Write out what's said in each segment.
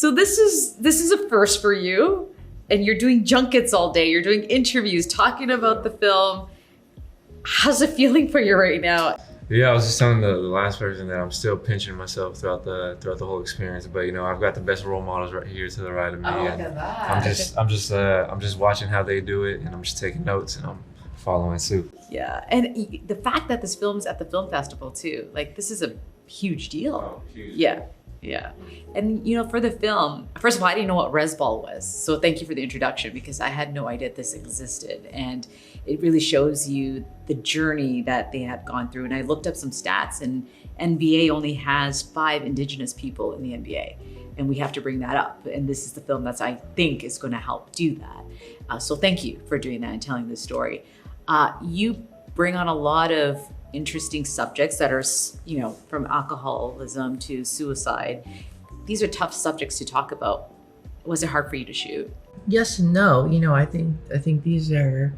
So this is a first for you, and you're doing junkets all day. You're doing interviews, talking about the film. How's it feeling for you right now? Yeah, I was just telling the last person that I'm still pinching myself throughout the whole experience. But you know, I've got the best role models right here to the right of me. Oh, and look at that. I'm just watching how they do it, and I'm just taking notes, and I'm following suit. Yeah, and the fact that this film's at the film festival too, like this is a huge deal. Oh, huge. Yeah. And you know, for the film, first of all, I didn't know what Rez Ball was. So thank you for the introduction, because I had no idea this existed. And it really shows you the journey that they have gone through. And I looked up some stats, and NBA only has 5 Indigenous people in the NBA. And we have to bring that up. And this is the film that's, I think, is gonna help do that. So thank you for doing that and telling this story. You bring on a lot of interesting subjects that are, you know, from alcoholism to suicide. These are tough subjects to talk about. Was it hard for you to shoot? Yes and no. You know, I think these are,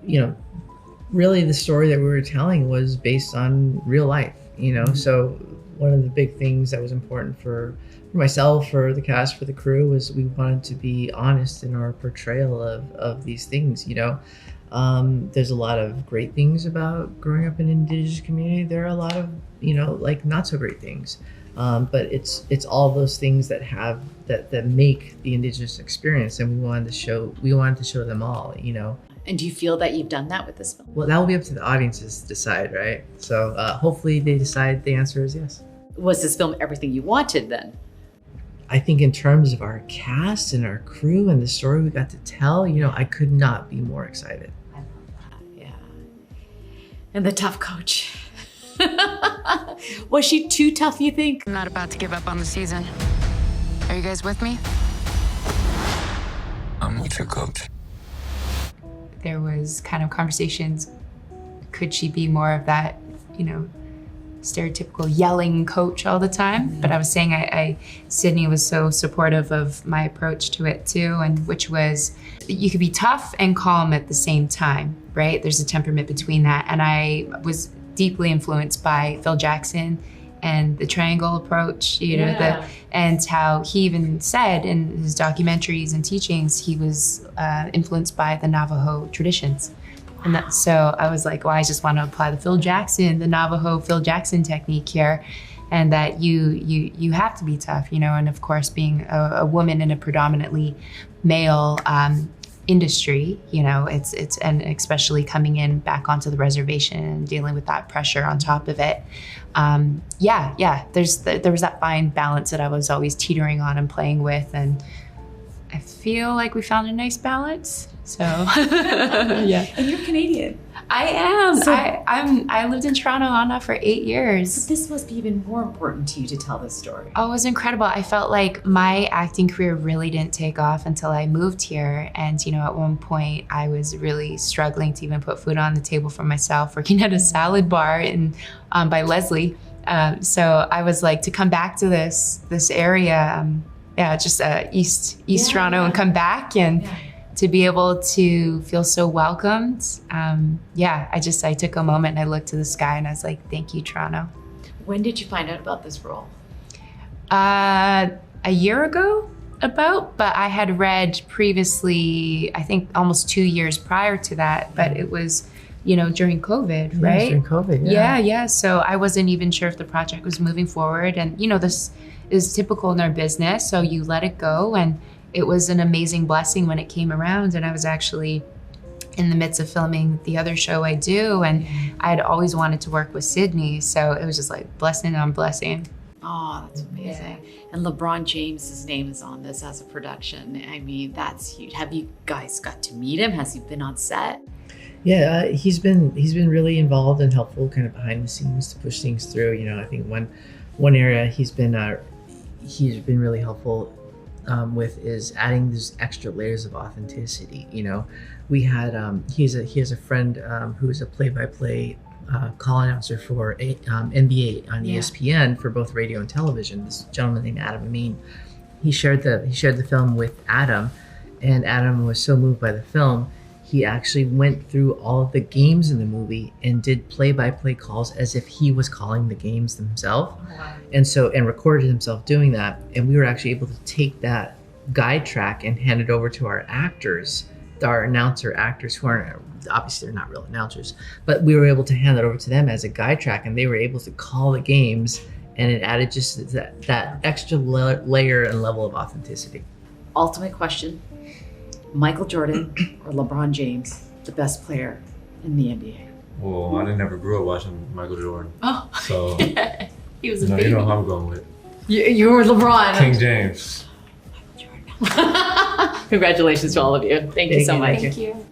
you know, really the story that we were telling was based on real life, you know. So one of the big things that was important for myself, for the cast, for the crew, was we wanted to be honest in our portrayal of these things, you know. There's a lot of great things about growing up in an Indigenous community. There are a lot of, you know, like not so great things. But it's all those things that have that make the Indigenous experience, and we wanted to show them all, you know. And do you feel that you've done that with this film? Well, that will be up to the audiences to decide, right? So hopefully they decide the answer is yes. Was this film everything you wanted then? I think in terms of our cast and our crew and the story we got to tell, you know, I could not be more excited. I love that, yeah. And the tough coach. Was she too tough, you think? I'm not about to give up on the season. Are you guys with me? I'm with your coach. There was kind of conversations, could she be more of that, you know, stereotypical yelling coach all the time? But I was saying Sydney was so supportive of my approach to it too, and which was you could be tough and calm at the same time, right? There's a temperament between that. And I was deeply influenced by Phil Jackson and the triangle approach, you know, and how he even said in his documentaries and teachings, he was influenced by the Navajo traditions. And that, so I was like, well, I just want to apply the Navajo Phil Jackson technique here, and that you have to be tough, you know. And of course, being a woman in a predominantly male industry, you know, it's and especially coming in back onto the reservation and dealing with that pressure on top of it. There was that fine balance that I was always teetering on and playing with, and I feel like we found a nice balance. So yeah. And you're Canadian. I am. So, I lived in Toronto, Anna, for 8 years. So this must be even more important to you to tell this story. Oh, it was incredible. I felt like my acting career really didn't take off until I moved here. And, you know, at one point I was really struggling to even put food on the table for myself, working at a salad bar by Leslie. So I was like, to come back to this area, East Toronto, and come back and to be able to feel so welcomed. I took a moment and I looked to the sky and I was like, thank you, Toronto. When did you find out about this role? A year ago, but I had read previously, I think almost 2 years prior to that, but it was, you know, during COVID, right? During COVID, yeah. Yeah. So I wasn't even sure if the project was moving forward. And, you know, this is typical in our business. So you let it go. And it was an amazing blessing when it came around. And I was actually in the midst of filming the other show I do. And I had always wanted to work with Sydney. So it was just like blessing on blessing. Oh, that's amazing. Yeah. And LeBron James's name is on this as a production. I mean, that's huge. Have you guys got to meet him? Has he been on set? Yeah, he's been really involved and helpful, kind of behind the scenes to push things through. You know, I think one area he's been really helpful with is adding these extra layers of authenticity. You know, we had he has a friend who is a play-by-play call announcer for NBA on ESPN for both radio and television. This gentleman named Adam Amin. He shared the film with Adam, and Adam was so moved by the film. he actually went through all of the games in the movie and did play-by-play calls as if he was calling the games himself. And recorded himself doing that. And we were actually able to take that guide track and hand it over to our actors, our announcer actors, who aren't, obviously they're not real announcers, but we were able to hand that over to them as a guide track, and they were able to call the games, and it added just that extra layer and level of authenticity. Ultimate question, Michael Jordan or LeBron James, the best player in the NBA? Well, I never grew up watching Michael Jordan. Oh. So, He was a you baby. know who I'm going with. You were LeBron. King James. Congratulations to all of you. Thank you so much. Thank you.